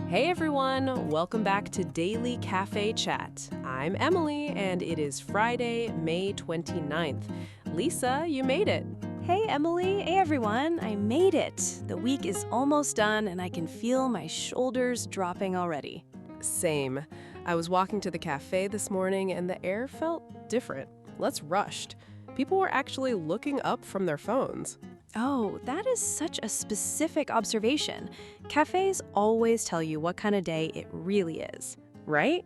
Hey everyone, welcome back to Daily Cafe Chat. I'm Emily, and it is Friday, May 29th. Lisa, you made it. Hey Emily, hey everyone, I made it. The week is almost done and I can feel my shoulders dropping already. Same. I was walking to the cafe this morning and the air felt different, less rushed. People were actually looking up from their phones. Oh, that is such a specific observation. Cafes always tell you what kind of day it really is. Right?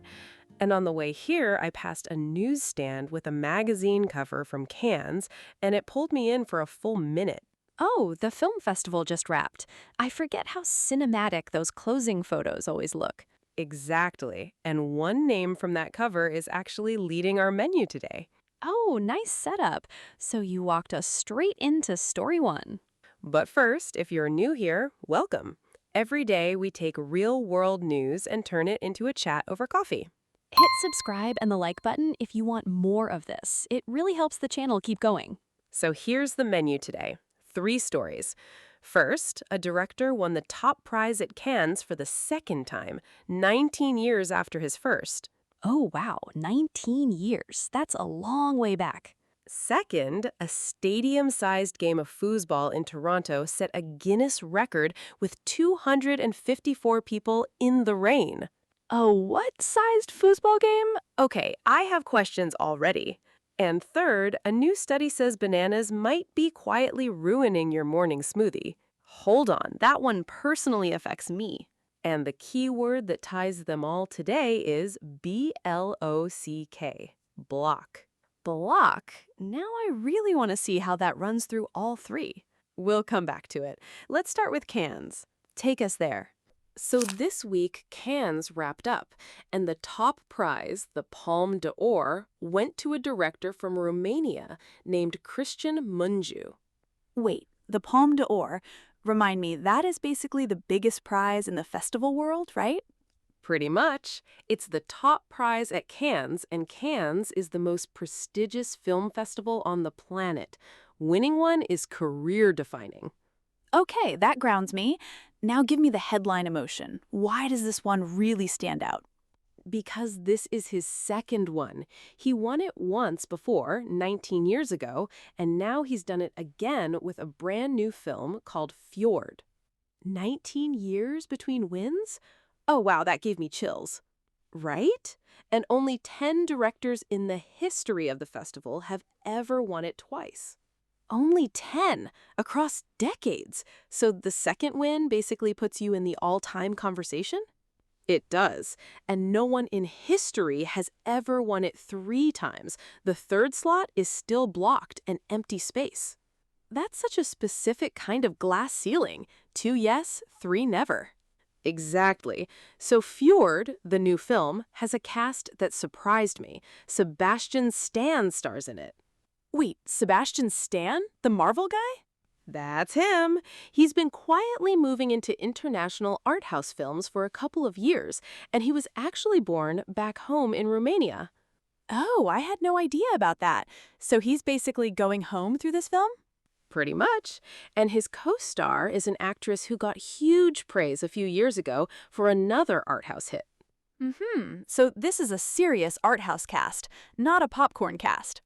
And on the way here, I passed a newsstand with a magazine cover from Cannes, and it pulled me in for a full minute. Oh, the film festival just wrapped. I forget how cinematic those closing photos always look. Exactly. And one name from that cover is actually leading our menu today. Oh, nice setup. So you walked us straight into story one. But first, if you're new here, welcome. Every day, we take real-world news and turn it into a chat over coffee. Hit subscribe and the like button if you want more of this. It really helps the channel keep going. So here's the menu today. 3 stories. First, a director won the top prize at Cannes for the second time, 19 years after his first. Oh, wow, 19 years. That's a long way back. Second, a stadium-sized game of foosball in Toronto set a Guinness record with 254 people in the rain. A what-sized foosball game? Okay, I have questions already. And third, a new study says bananas might be quietly ruining your morning smoothie. Hold on, that one personally affects me. And the key word that ties them all today is B-L-O-C-K, block. Block? Now I really want to see how that runs through all 3. We'll come back to it. Let's start with Cannes. Take us there. So this week, Cannes wrapped up, and the top prize, the Palme d'Or, went to a director from Romania named Cristian Mungiu. Wait, the Palme d'Or, remind me, that is basically the biggest prize in the festival world, right? Pretty much. It's the top prize at Cannes, and Cannes is the most prestigious film festival on the planet. Winning one is career-defining. Okay, that grounds me. Now give me the headline emotion. Why does this one really stand out? Because this is his second one. He won it once before, 19 years ago, and now he's done it again with a brand new film called Fjord. 19 years between wins? Oh wow, that gave me chills. Right? And only 10 directors in the history of the festival have ever won it twice. Only 10 across decades. So the second win basically puts you in the all-time conversation? It does. And no one in history has ever won it 3 times. The third slot is still blocked, an empty space. That's such a specific kind of glass ceiling. 2 yes, 3 never. Exactly. So Fjord, the new film, has a cast that surprised me. Sebastian Stan stars in it. Wait, Sebastian Stan? The Marvel guy? That's him. He's been quietly moving into international art house films for a couple of years, and he was actually born back home in Romania. Oh, I had no idea about that. So he's basically going home through this film? Pretty much. And his co-star is an actress who got huge praise a few years ago for another art house hit. So this is a serious art house cast, not a popcorn cast.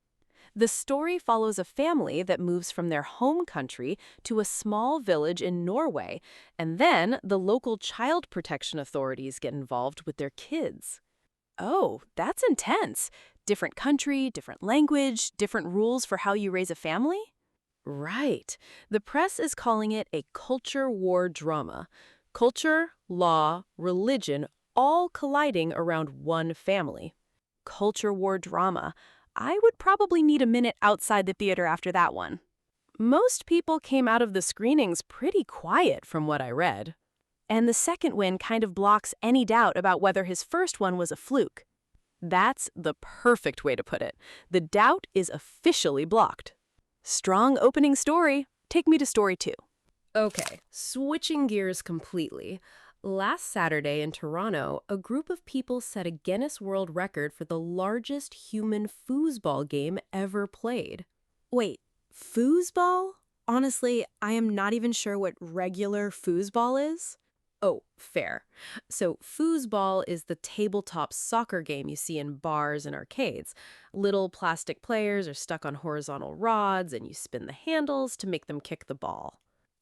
The story follows a family that moves from their home country to a small village in Norway, and then the local child protection authorities get involved with their kids. Oh, that's intense. Different country, different language, different rules for how you raise a family? Right. The press is calling it a culture war drama. Culture, law, religion, all colliding around one family. Culture war drama. I would probably need a minute outside the theater after that one. Most people came out of the screenings pretty quiet from what I read. And the second win kind of blocks any doubt about whether his first one was a fluke. That's the perfect way to put it. The doubt is officially blocked. Strong opening story. Take me to story 2. Okay, switching gears completely. Last Saturday in Toronto, a group of people set a Guinness World Record for the largest human foosball game ever played. Wait, foosball? Honestly, I am not even sure what regular foosball is. Oh, fair. So, foosball is the tabletop soccer game you see in bars and arcades. Little plastic players are stuck on horizontal rods, and you spin the handles to make them kick the ball.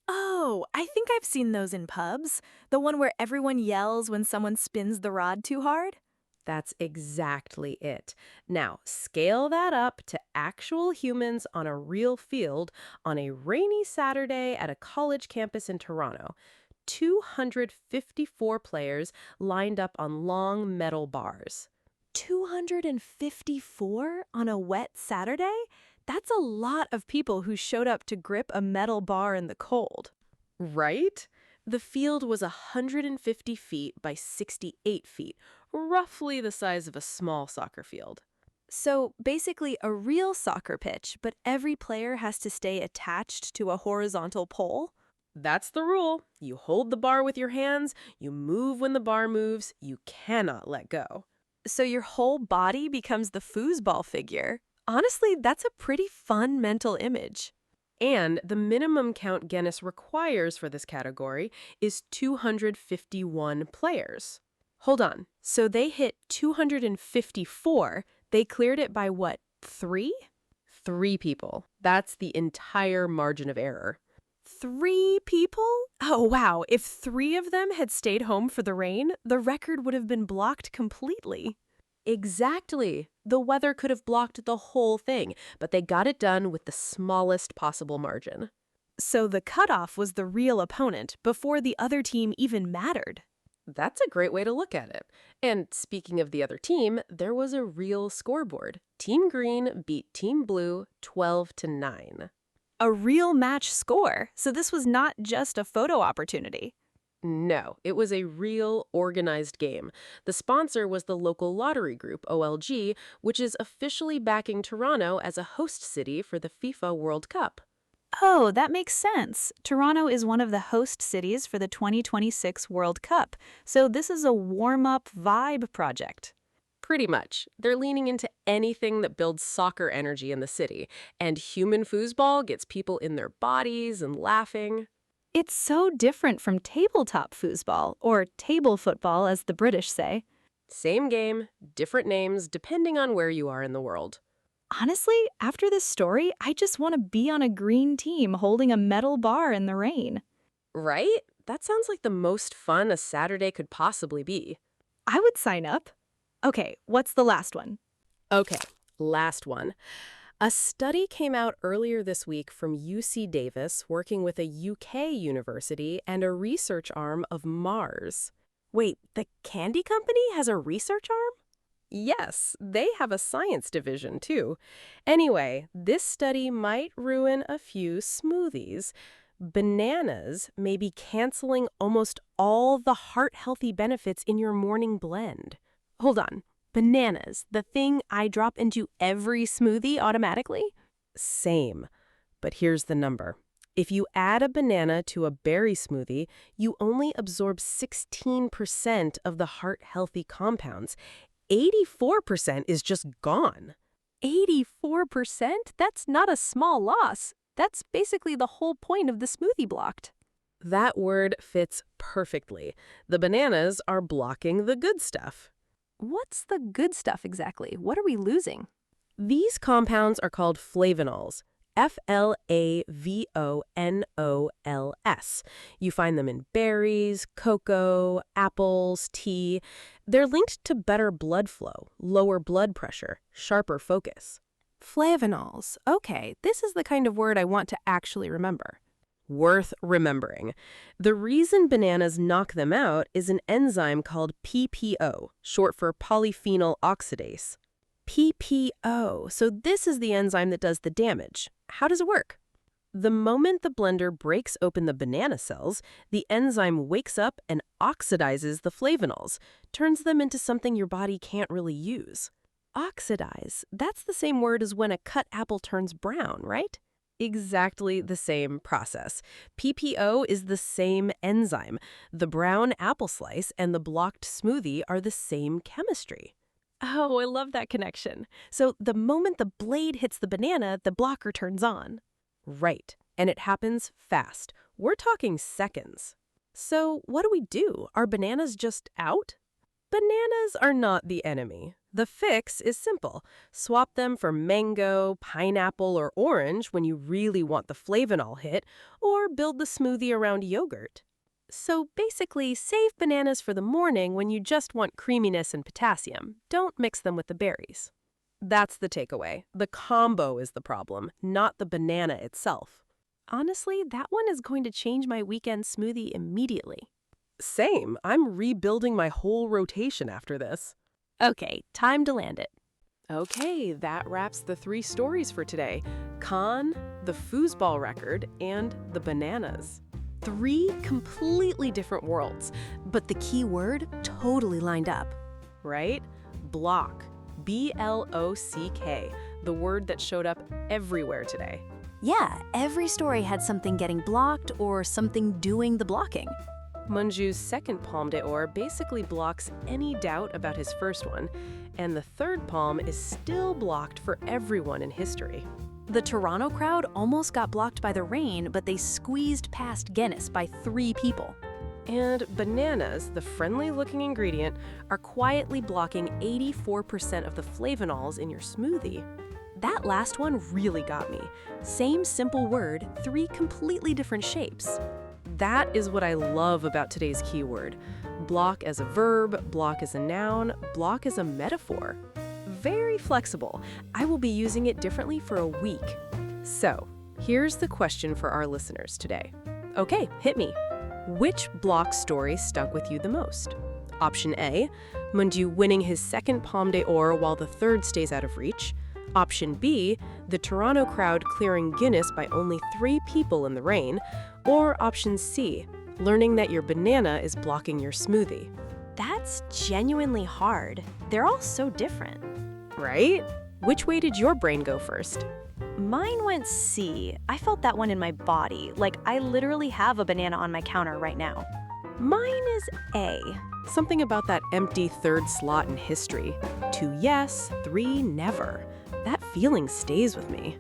Oh, I think I've seen those in pubs. The one where everyone yells when someone spins the rod too hard? That's exactly it. Now, scale that up to actual humans on a real field on a rainy Saturday at a college campus in Toronto. 254 players lined up on long metal bars. 254 on a wet Saturday? That's a lot of people who showed up to grip a metal bar in the cold. Right? The field was 150 feet by 68 feet, roughly the size of a small soccer field. So basically a real soccer pitch, but every player has to stay attached to a horizontal pole? That's the rule. You hold the bar with your hands, you move when the bar moves, you cannot let go. So your whole body becomes the foosball figure. Honestly, that's a pretty fun mental image. And the minimum count Guinness requires for this category is 251 players. Hold on. So they hit 254. They cleared it by what, 3? 3 people. That's the entire margin of error. 3 people? Oh, wow. If 3 of them had stayed home for the rain, the record would have been blocked completely. Exactly. The weather could have blocked the whole thing, but they got it done with the smallest possible margin. So the cutoff was the real opponent before the other team even mattered. That's a great way to look at it. And speaking of the other team, there was a real scoreboard. Team Green beat Team Blue 12-9. A real match score, so this was not just a photo opportunity. No, it was a real organized game. The sponsor was the local lottery group, OLG, which is officially backing Toronto as a host city for the FIFA World Cup. Oh, that makes sense. Toronto is one of the host cities for the 2026 World Cup, so this is a warm-up vibe project. Pretty much. They're leaning into anything that builds soccer energy in the city, and human foosball gets people in their bodies and laughing. It's so different from tabletop foosball, or table football as the British say. Same game, different names depending on where you are in the world. Honestly, after this story, I just want to be on a green team holding a metal bar in the rain. Right? That sounds like the most fun a Saturday could possibly be. I would sign up. Okay, what's the last one? Okay, last one. A study came out earlier this week from UC Davis working with a UK university and a research arm of Mars. Wait, the candy company has a research arm? Yes, they have a science division too. Anyway, this study might ruin a few smoothies. Bananas may be canceling almost all the heart-healthy benefits in your morning blend. Hold on. Bananas, the thing I drop into every smoothie automatically? Same. But here's the number. If you add a banana to a berry smoothie, you only absorb 16% of the heart-healthy compounds. 84% is just gone. 84%? That's not a small loss. That's basically the whole point of the smoothie blocked. That word fits perfectly. The bananas are blocking the good stuff. What's the good stuff exactly? What are we losing? These compounds are called flavonols. Flavonols. You find them in berries, cocoa, apples, tea. They're linked to better blood flow, lower blood pressure, sharper focus. Flavonols. Okay, this is the kind of word I want to actually remember. Worth remembering. The reason bananas knock them out is an enzyme called PPO, short for polyphenol oxidase. PPO. So this is the enzyme that does the damage. How does it work? The moment the blender breaks open the banana cells, the enzyme wakes up and oxidizes the flavonols, turns them into something your body can't really use. Oxidize. That's the same word as when a cut apple turns brown, right? Exactly the same process. PPO is the same enzyme. The brown apple slice and the blocked smoothie are the same chemistry. Oh, I love that connection. So the moment the blade hits the banana, the blocker turns on. Right. And it happens fast. We're talking seconds. So what do? Are bananas just out? Bananas are not the enemy. The fix is simple. Swap them for mango, pineapple, or orange when you really want the flavonol hit, or build the smoothie around yogurt. So basically, save bananas for the morning when you just want creaminess and potassium. Don't mix them with the berries. That's the takeaway. The combo is the problem, not the banana itself. Honestly, that one is going to change my weekend smoothie immediately. Same. I'm rebuilding my whole rotation after this. Okay, time to land it. Okay, that wraps the 3 stories for today. Khan, the foosball record, and the bananas. 3 completely different worlds, but the key word totally lined up. Right? Block. B-L-O-C-K, the word that showed up everywhere today. Yeah, every story had something getting blocked or something doing the blocking. Mungiu's second Palme d'Or basically blocks any doubt about his first one, and the third palm is still blocked for everyone in history. The Toronto crowd almost got blocked by the rain, but they squeezed past Guinness by 3 people. And bananas, the friendly-looking ingredient, are quietly blocking 84% of the flavonols in your smoothie. That last one really got me. Same simple word, 3 completely different shapes. That is what I love about today's keyword. Block as a verb, block as a noun, block as a metaphor. Very flexible. I will be using it differently for a week. So, here's the question for our listeners today. Okay, hit me. Which block story stuck with you the most? Option A, Mungiu winning his second Palme d'Or while the third stays out of reach. Option B, the Toronto crowd clearing Guinness by only 3 people in the rain. Or option C, learning that your banana is blocking your smoothie. That's genuinely hard. They're all so different. Right? Which way did your brain go first? Mine went C. I felt that one in my body. Like, I literally have a banana on my counter right now. Mine is A. Something about that empty third slot in history. 2 yes, 3 never. That feeling stays with me.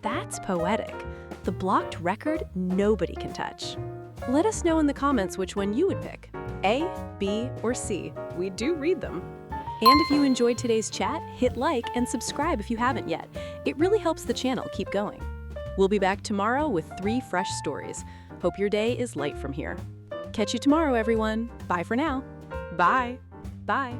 That's poetic. The blocked record nobody can touch. Let us know in the comments which one you would pick. A, B, or C. We do read them. And if you enjoyed today's chat, hit like and subscribe if you haven't yet. It really helps the channel keep going. We'll be back tomorrow with 3 fresh stories. Hope your day is light from here. Catch you tomorrow, everyone. Bye for now. Bye. Bye.